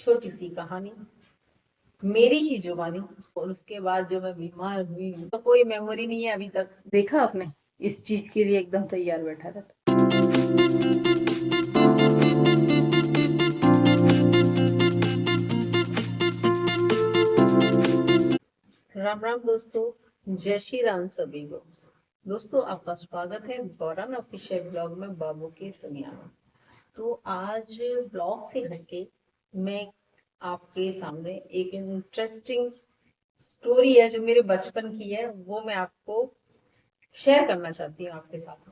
छोटी सी कहानी, मेरी ही जुबानी। और उसके बाद जो मैं बीमार हुई, तो कोई मेमोरी नहीं है अभी तक। देखा आपने, इस चीज के लिए एकदम तैयार बैठा रहता। राम राम दोस्तों, जय श्री राम सभी को। दोस्तों, आपका स्वागत है गौरव ऑफिशियल ब्लॉग में, बाबू की दुनिया में। तो आज ब्लॉग से हटके मैं आपके सामने एक इंटरेस्टिंग स्टोरी है जो मेरे बचपन की है, वो मैं आपको शेयर करना चाहती हूँ आपके साथ।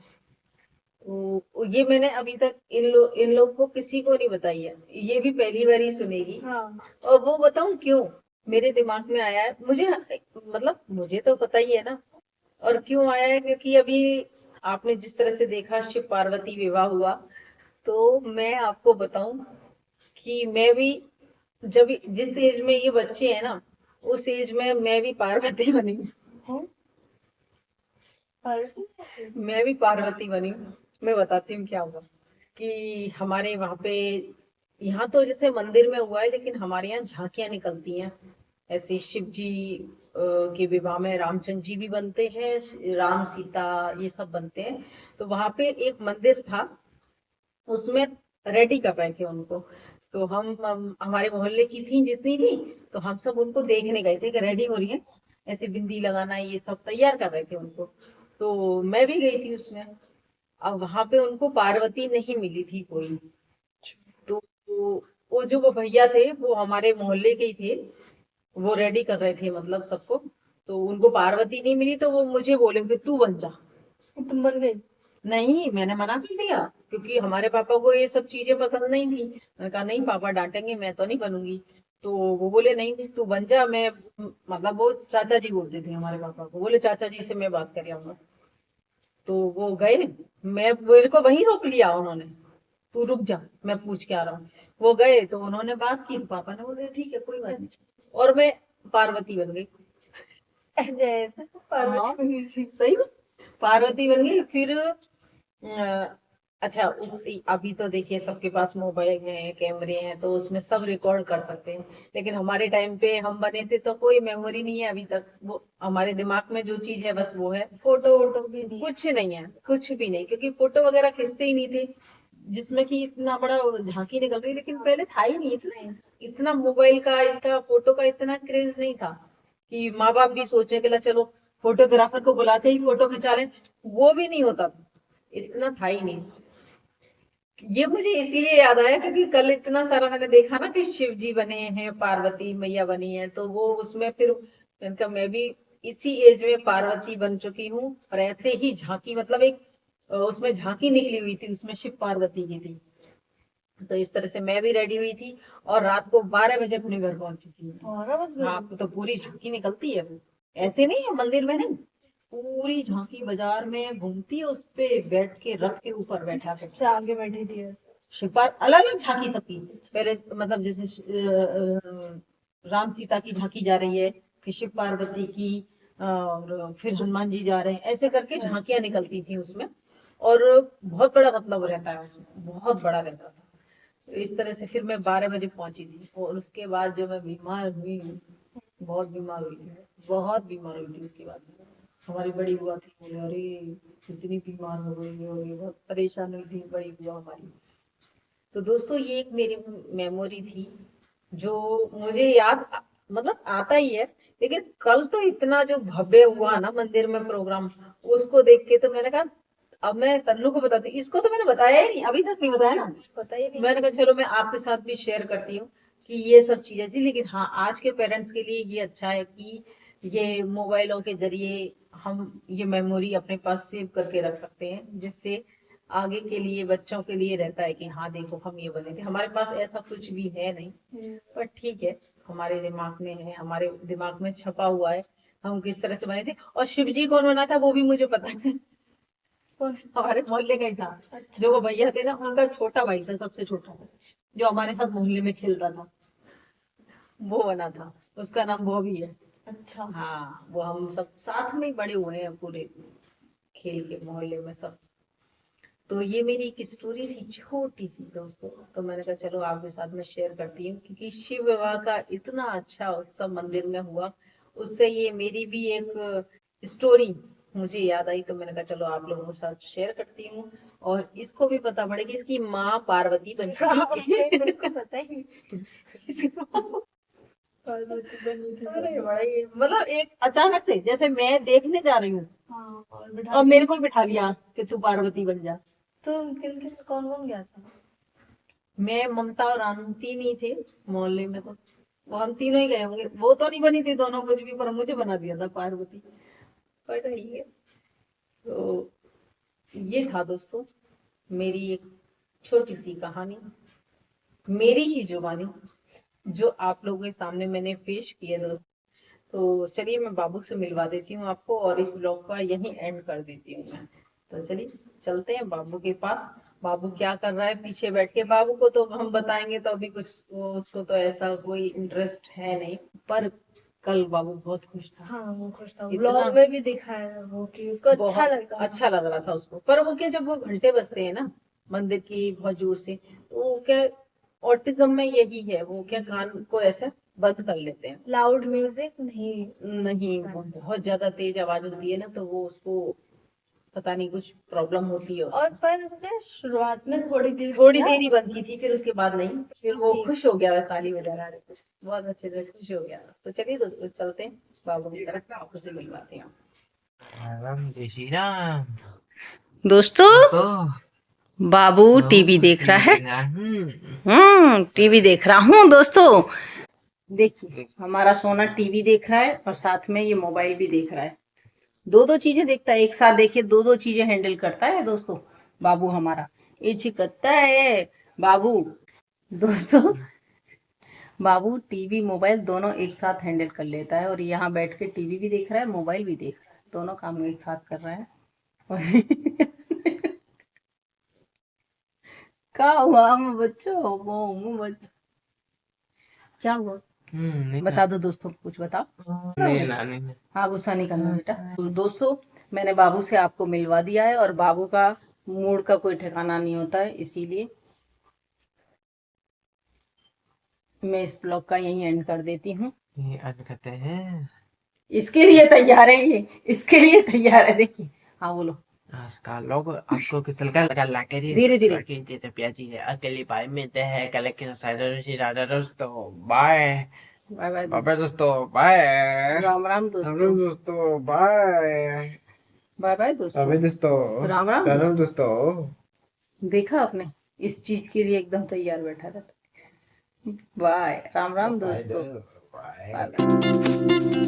तो ये मैंने अभी तक इन लोग को किसी को नहीं बताई है, ये भी पहली बार ही सुनेगी। हाँ। और वो बताऊं क्यों मेरे दिमाग में आया है, मुझे मतलब मुझे तो पता ही है ना। और क्यों आया है, क्योंकि अभी आपने जिस तरह से देखा शिव पार्वती विवाह हुआ, तो मैं आपको बताऊं कि मैं भी जब जिस एज में ये बच्चे हैं ना, उस एज में मैं भी पार्वती बनी हूँ। मैं भी पार्वती बनी हूँ। मैं बताती हूँ क्या हुआ कि हमारे वहां पे, यहाँ तो जैसे मंदिर में हुआ है, लेकिन हमारे यहाँ झांकियां निकलती हैं ऐसे शिव जी के विवाह में। रामचंद्र जी भी बनते हैं, राम सीता ये सब बनते हैं। तो वहां पे एक मंदिर था, उसमें रेडी कर रहे थे उनको। तो हम हमारे मोहल्ले की थी जितनी भी, तो हम सब उनको देखने गए थे कि रेडी हो रही है, ऐसे बिंदी लगाना ये सब तैयार कर रहे थे उनको। तो मैं भी गई थी उसमें। अब वहां पे उनको पार्वती नहीं मिली थी कोई। तो वो जो वो भैया थे वो हमारे मोहल्ले के ही थे, वो रेडी कर रहे थे मतलब सबको। तो उनको पार्वती नहीं मिली, तो वो मुझे बोले कि तू बन जा। तुम बन गई? नहीं, मैंने मना कर दिया, क्योंकि हमारे पापा को ये सब चीजें पसंद नहीं थी। मैंने कहा नहीं, पापा डांटेंगे, मैं तो नहीं बनूंगी। तो वो बोले नहीं तू बन जा। मैं मतलब वो चाचा जी बोलते थे हमारे पापा को, बोले चाचा जी से मैं बात कर आऊंगा। तो वो गए, मैं मेरे को वहीं रोक लिया उन्होंने, तू रुक जा मैं पूछ के आ रहा हूँ। वो गए तो उन्होंने बात की, तो पापा ने बोले ठीक है कोई बात नहीं। और मैं पार्वती बन गई। जैसे तो पार्वती बन गई, सही में पार्वती बन गई। फिर अच्छा, उस अभी तो देखिए सबके पास मोबाइल है, कैमरे हैं, तो उसमें सब रिकॉर्ड कर सकते हैं। लेकिन हमारे टाइम पे हम बने थे तो कोई मेमोरी नहीं है अभी तक। वो हमारे दिमाग में जो चीज है बस वो है, फोटो वोटो भी नहीं, कुछ नहीं है, कुछ भी नहीं, क्योंकि फोटो वगैरह खींचते ही नहीं थे जिसमें कि इतना बड़ा झांकी निकल रही। लेकिन पहले था ही नहीं इतना, इतना मोबाइल का, इसका फोटो का इतना क्रेज नहीं था कि माँ बाप भी सोचे कि ला चलो फोटोग्राफर को बुला के ही फोटो खिंचा लें। वो भी नहीं होता था, इतना था ही नहीं। ये मुझे इसीलिए याद आया क्योंकि कल इतना सारा मैंने देखा ना कि शिव जी बने हैं, पार्वती मैया बनी है, तो वो उसमें फिर इनका मैं भी इसी एज में पार्वती बन चुकी हूँ। और ऐसे ही झांकी, मतलब एक उसमें झांकी निकली हुई थी, उसमें शिव पार्वती की थी। तो इस तरह से मैं भी रेडी हुई थी, और रात को 12 बजे अपने घर पहुंची थी। 12 बजे? हाँ, तो पूरी झांकी निकलती है वो, ऐसे नहीं है मंदिर में नहीं, पूरी झांकी बाजार में घूमती है, उस पे बैठ के रथ के ऊपर बैठा सबसे आगे बैठी थी ऐसे। शिवपाल अलग अलग झांकी सबकी, पहले मतलब जैसे राम सीता की झांकी जा रही है, फिर शिव पार्वती की, और फिर हनुमान जी जा रहे हैं, ऐसे करके झांकियां निकलती थी उसमें। और बहुत बड़ा मतलब रहता है उसमें, बहुत बड़ा रहता था। तो इस तरह से फिर मैं 12 बजे पहुंची थी। और उसके बाद जो मैं बीमार हुई, बहुत बीमार हुई थी, बहुत बीमार हुई थी। उसके बाद हमारी बड़ी बुआ थी, बोले अरे इतनी बीमार हो गई, और ये बहुत परेशान हुई थी बड़ी बुआ हमारी। तो दोस्तों, ये एक मेरी मेमोरी थी जो मुझे याद मतलब आता ही है। लेकिन कल तो इतना जो भव्य हुआ ना मंदिर में प्रोग्राम, उसको देख के तो मैंने कहा अब मैं तन्नू को बताती, इसको तो मैंने बताया ही नहीं, अभी तक नहीं बताया ना, पता ही नहीं। मैंने कहा चलो मैं आपके साथ भी शेयर करती हूँ कि ये सब चीजें थी। लेकिन हाँ, आज के पेरेंट्स के लिए ये अच्छा है कि ये मोबाइलों के जरिए हम ये मेमोरी अपने पास सेव करके रख सकते हैं, जिससे आगे के लिए बच्चों के लिए रहता है कि हाँ देखो हम ये बने थे। हमारे पास ऐसा कुछ भी है नहीं, पर ठीक है, हमारे दिमाग में है, हमारे दिमाग में छपा हुआ है हम किस तरह से बने थे। और शिव जी कौन बना था वो भी मुझे पता है, हमारे मोहल्ले का ही था। अच्छा। जो वो भैया थे ना, उनका छोटा भाई था, सबसे छोटा, जो हमारे साथ मोहल्ले में खेलता था, वो बना था। उसका नाम वो भी है। अच्छा। हाँ, वो हम सब साथ में ही बड़े हुए हैं पूरे, खेल के मोहल्ले में सब। तो ये मेरी एक स्टोरी थी छोटी सी दोस्तों, तो मैंने कहा चलो आपके साथ में शेयर करती हूँ, क्योंकि शिव विवाह का इतना अच्छा उत्सव मंदिर में हुआ, उससे ये मेरी भी एक स्टोरी मुझे याद आई, तो मैंने कहा चलो आप लोगों के साथ शेयर करती हूँ, और इसको भी पता पड़े कि इसकी माँ पार्वती बन मेरे को पता ही इसकी माँ पार्वती बनी थी। अरे बड़ी मतलब एक अचानक से, जैसे मैं देखने जा रही हूँ हाँ, और मेरे को ही बिठा लिया कि तू पार्वती बन जा। तो किन किन कौन कौन गया था? मैं, ममता और आंटी नहीं थे मोहल्ले में, तो वो हम तीनों ही गए होंगे। वो तो नहीं बनी थी दोनों कुछ भी, पर मुझे बना दिया था पार्वती। पर ठीक है, तो ये था दोस्तों मेरी एक छोटी सी कहानी, मेरी ही जुबानी, जो आप लोगों के सामने मैंने पेश की है दोस्तों। तो चलिए मैं बाबू से मिलवा देती हूँ आपको, और इस ब्लॉग का यहीं एंड कर देती हूँ मैं। तो चलिए चलते हैं बाबू के पास। बाबू क्या कर रहा है पीछे बैठ के, बाबू को तो हम बताएंगे तो अभी कुछ उसको तो ऐसा कोई इंटरेस्ट है नहीं, पर कल बाबू बहुत खुश था। हाँ, वो खुश था, इतना ब्लॉग में भी दिखाया है वो कि उसको अच्छा बहुत लगा। अच्छा लग रहा था उसको। पर वो क्या, जब वो घंटे बजते हैं ना मंदिर की बहुत जोर से, तो वो क्या, ऑटिज्म में यही है, वो क्या कान को ऐसे बंद कर लेते हैं। लाउड म्यूजिक नहीं। नहीं, वो बहुत ज्यादा तेज आवाज होती है ना, तो वो उसको पता नहीं कुछ प्रॉब्लम होती है और उसको। पर उसने शुरुआत में थोड़ी देर ही बंद की थी, फिर उसके बाद नहीं, फिर वो ठीक। खुश हो गया, ताली बजा रहा है, बहुत अच्छे से खुश हो गया। तो चलिए दोस्तों चलते हैं बाबू की तरफ, आपको से मिलवाते हैं। जय श्री राम। दोस्तों तो बाबू टीवी देख रहा है। टीवी देख रहा हूँ दोस्तों। देखिए हमारा सोना टीवी देख रहा है और साथ में ये मोबाइल भी देख रहा है। दो दो चीजें देखता है एक साथ, देखिए दो दो चीजें हैंडल करता है दोस्तों बाबू हमारा। ये चिकत्ता है बाबू दोस्तों। बाबू टीवी मोबाइल दोनों एक साथ हैंडल कर लेता है, और यहाँ बैठ के टीवी भी देख रहा है, मोबाइल भी देख रहा है, दोनों काम एक साथ कर रहा है। और क्या हुआ हम बच्चों को, बच्चों क्या हुआ बता दो दोस्तों, कुछ बताओ। नहीं ना, नहीं ना। हाँ गुस्सा नहीं करना बेटा। तो दोस्तों मैंने बाबू से आपको मिलवा दिया है, और बाबू का मूड का कोई ठिकाना नहीं होता है, इसीलिए मैं इस ब्लॉग का यहीं एंड कर देती हूँ। ये आज कहते हैं इसके लिए तैयार है ये, इसके लिए तैयार है, देखिए। हाँ बोलो। का लोग आपको किसल का लगा लाके धीरे धीरे। जैसे प्याजी है अकेली पाई मिलते हैं कल के साइड दोस्तों बाय। बाय बाय बाय दोस्तों बाय। राम राम दोस्तों। दोस्तों बाय। बाय बाय दोस्तों। अबे दोस्तों राम राम राम दोस्तों। देखा आपने, इस चीज के लिए एकदम तैयार बैठा रहता। बाय, राम राम दोस्तों। Bye bye.